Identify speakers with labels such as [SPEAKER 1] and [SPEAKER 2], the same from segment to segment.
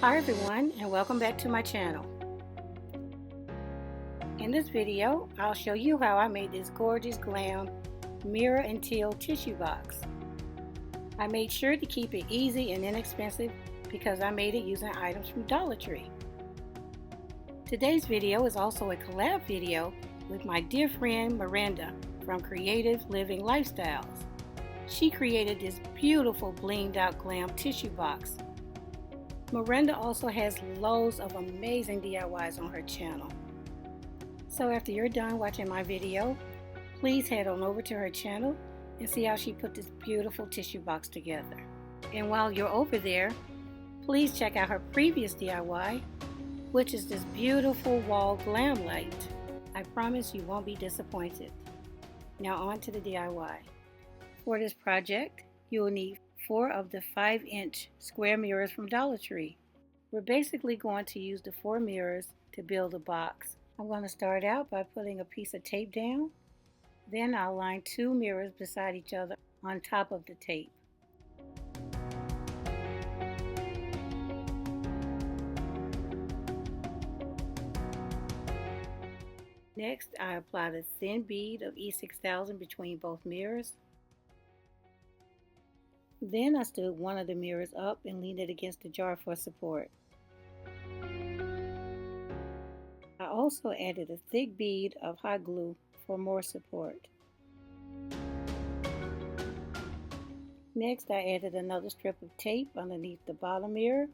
[SPEAKER 1] Hi everyone, and welcome back to my channel. In this video, I'll show you how I made this gorgeous glam mirror and teal tissue box. I made sure to keep it easy and inexpensive because I made it using items from Dollar Tree. Today's video is also a collab video with my dear friend Marandah from Creative Living Lifestyles. She created this beautiful blinged out glam tissue box. Marandah also has loads of amazing DIYs on her channel. So after you're done watching my video, please head on over to her channel and see how she put this beautiful tissue box together. And while you're over there, please check out her previous DIY, which is this beautiful wall glam light. I promise you won't be disappointed. Now on to the DIY. For this project, you will need 4 of the 5-inch square mirrors from Dollar Tree. We're basically going to use the 4 mirrors to build a box. I'm going to start out by putting a piece of tape down. Then I'll line 2 mirrors beside each other on top of the tape. Next, I apply the thin bead of E6000 between both mirrors. Then I stood one of the mirrors up and leaned it against the jar for support. I also added a thick bead of hot glue for more support. Next, I added another strip of tape underneath the bottom mirror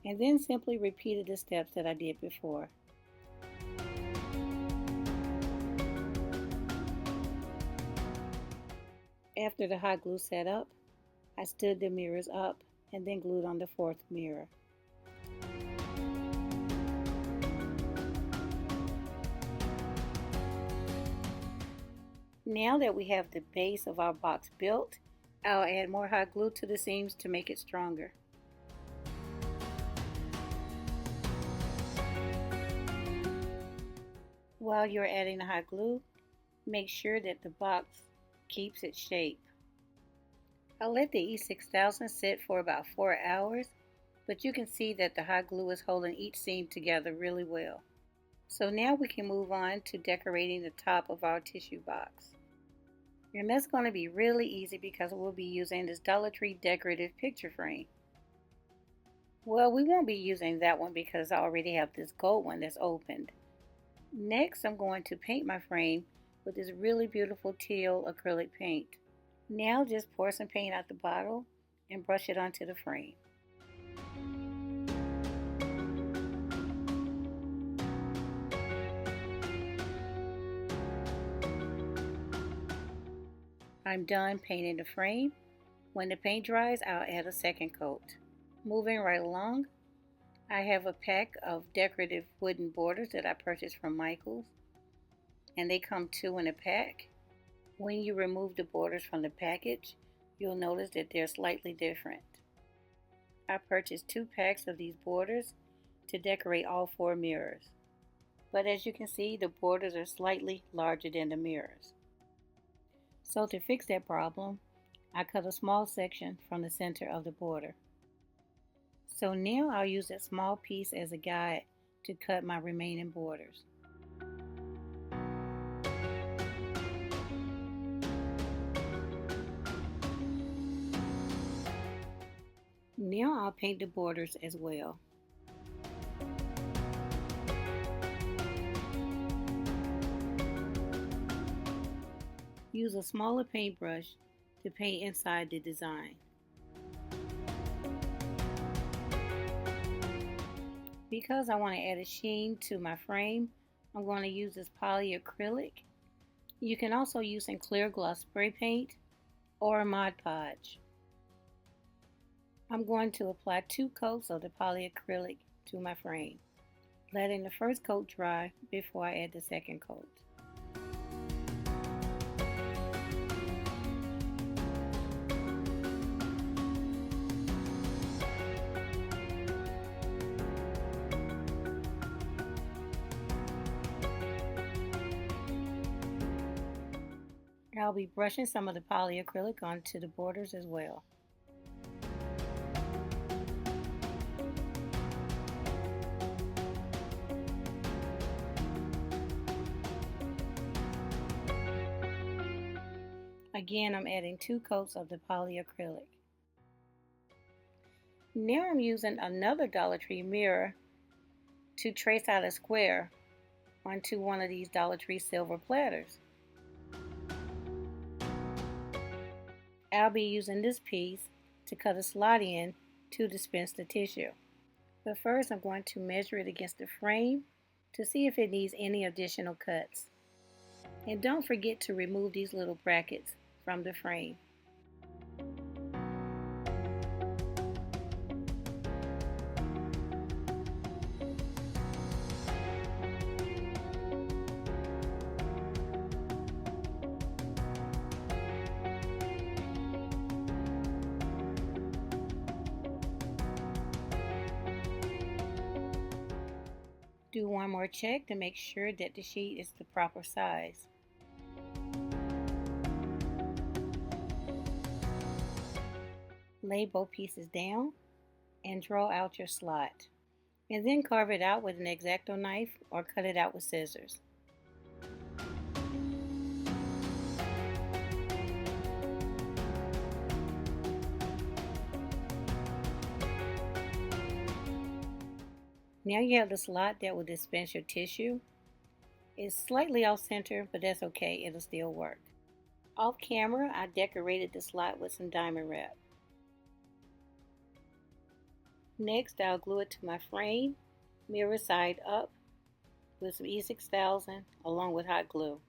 [SPEAKER 1] and then simply repeated the steps that I did before. After the hot glue set up, I stood the mirrors up and then glued on the 4th mirror. Now that we have the base of our box built, I'll add more hot glue to the seams to make it stronger. While you're adding the hot glue, make sure that the box keeps its shape. I'll let the E6000 sit for about 4 hours, but you can see that the hot glue is holding each seam together really well. So now we can move on to decorating the top of our tissue box. And that's going to be really easy because we'll be using this Dollar Tree decorative picture frame. Well, we won't be using that one because I already have this gold one that's opened. Next, I'm going to paint my frame with this really beautiful teal acrylic paint. Now just pour some paint out the bottle and brush it onto the frame. I'm done painting the frame. When the paint dries, I'll add a second coat. Moving right along, I have a pack of decorative wooden borders that I purchased from Michael's, and they come 2 in a pack. When you remove the borders from the package, you'll notice that they're slightly different. I purchased 2 packs of these borders to decorate all 4 mirrors. But as you can see, the borders are slightly larger than the mirrors. So to fix that problem, I cut a small section from the center of the border. So now I'll use that small piece as a guide to cut my remaining borders. Now I'll paint the borders as well. Use a smaller paintbrush to paint inside the design. Because I want to add a sheen to my frame, I'm going to use this polyacrylic. You can also use some clear gloss spray paint or Mod Podge. I'm going to apply 2 coats of the polyacrylic to my frame, letting the first coat dry before I add the second coat. I'll be brushing some of the polyacrylic onto the borders as well. Again, I'm adding 2 coats of the polyacrylic. Now I'm using another Dollar Tree mirror to trace out a square onto one of these Dollar Tree silver platters. I'll be using this piece to cut a slot in to dispense the tissue. But first I'm going to measure it against the frame to see if it needs any additional cuts. And don't forget to remove these little brackets from the frame. Do one more check to make sure that the sheet is the proper size. Lay both pieces down and draw out your slot. And then carve it out with an X-Acto knife or cut it out with scissors. Now you have the slot that will dispense your tissue. It's slightly off center, but that's okay, it'll still work. Off camera, I decorated the slot with some diamond wrap. Next, I'll glue it to my frame, mirror side up, with some E6000 along with hot glue.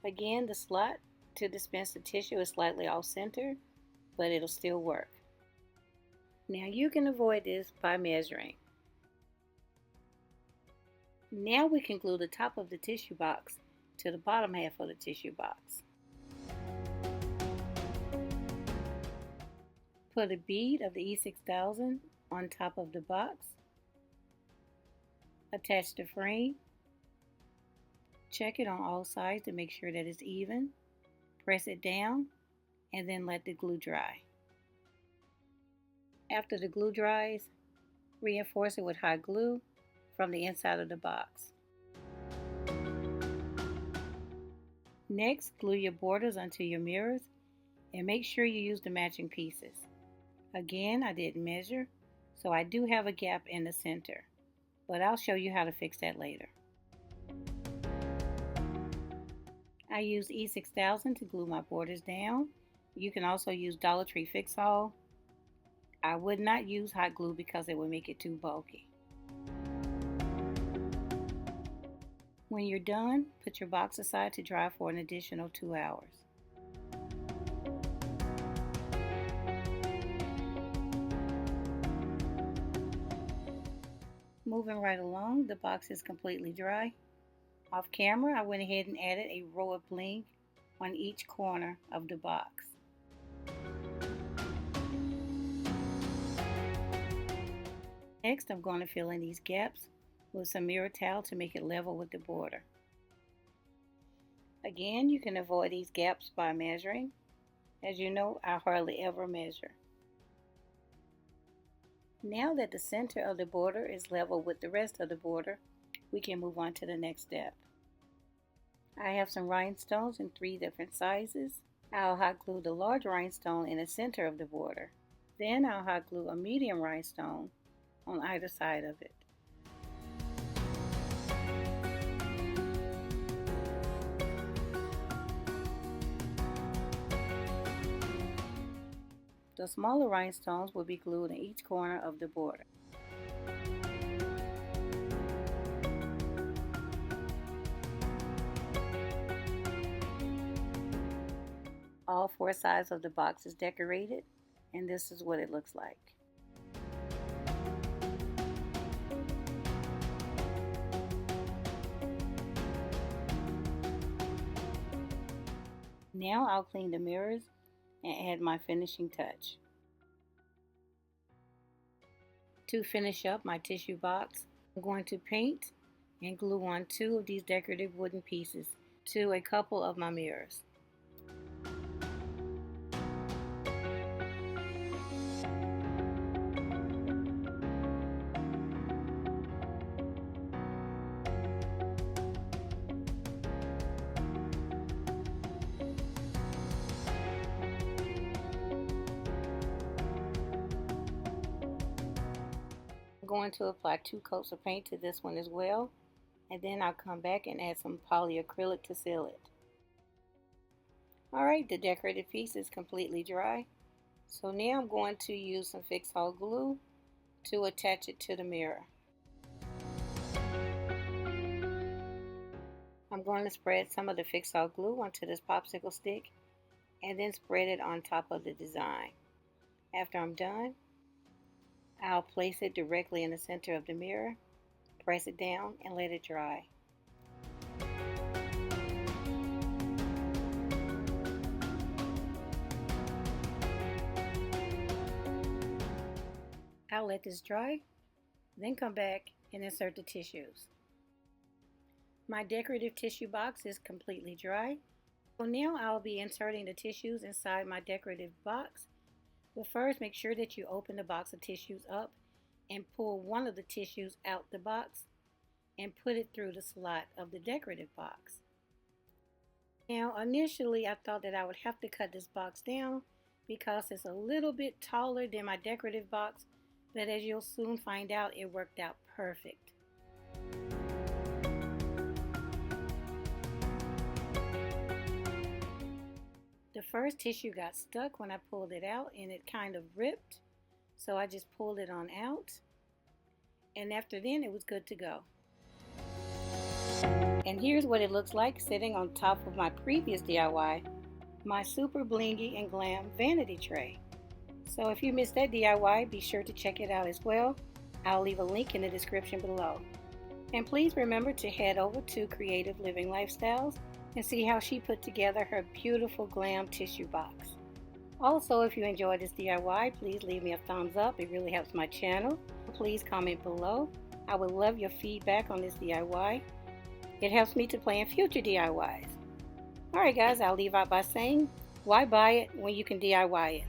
[SPEAKER 1] Again, the slot to dispense the tissue is slightly off center, but it'll still work. Now you can avoid this by measuring. Now we can glue the top of the tissue box to the bottom half of the tissue box. Put a bead of the E6000 on top of the box. Attach the frame. Check it on all sides to make sure that it's even. Press it down and then let the glue dry. After the glue dries, reinforce it with hot glue from the inside of the box. Next, glue your borders onto your mirrors and make sure you use the matching pieces. Again, I didn't measure, so I do have a gap in the center, but I'll show you how to fix that later. I used E6000 to glue my borders down. You can also use Dollar Tree Fix-All. I would not use hot glue because it would make it too bulky. When you're done, put your box aside to dry for an additional 2 hours. Moving right along, the box is completely dry. Off camera, I went ahead and added a row of bling on each corner of the box. Next, I'm going to fill in these gaps with some mirror towel to make it level with the border. Again, you can avoid these gaps by measuring. As you know, I hardly ever measure. Now that the center of the border is level with the rest of the border, we can move on to the next step. I have some rhinestones in 3 different sizes. I'll hot glue the large rhinestone in the center of the border. Then I'll hot glue a medium rhinestone on either side of it. The smaller rhinestones will be glued in each corner of the border. All 4 sides of the box is decorated, and this is what it looks like. Now I'll clean the mirrors and add my finishing touch. To finish up my tissue box, I'm going to paint and glue on 2 of these decorative wooden pieces to a couple of my mirrors. going to apply 2 coats of paint to this one as well, and then I'll come back and add some polyacrylic to seal it. Alright, the decorative piece is completely dry. So now I'm going to use some fix-all glue to attach it to the mirror. I'm going to spread some of the fix-all glue onto this popsicle stick and then spread it on top of the design. After I'm done, I'll place it directly in the center of the mirror, press it down, and let it dry. I'll let this dry, then come back and insert the tissues. My decorative tissue box is completely dry. So now I'll be inserting the tissues inside my decorative box. But first, make sure that you open the box of tissues up and pull one of the tissues out the box and put it through the slot of the decorative box. Now, initially I thought that I would have to cut this box down because it's a little bit taller than my decorative box, but as you'll soon find out, it worked out perfect. The first tissue got stuck when I pulled it out and it kind of ripped, so I just pulled it on out, and after then it was good to go. And here's what it looks like sitting on top of my previous DIY, my super blingy and glam vanity tray. So if you missed that DIY, be sure to check it out as well. I'll leave a link in the description below. And please remember to head over to Creative Living Lifestyles and see how she put together her beautiful glam tissue box. Also, if you enjoyed this DIY, please leave me a thumbs up. It really helps my channel. Please comment below. I would love your feedback on this DIY. It helps me to plan future DIYs. Alright guys, I'll leave out by saying, why buy it when you can DIY it?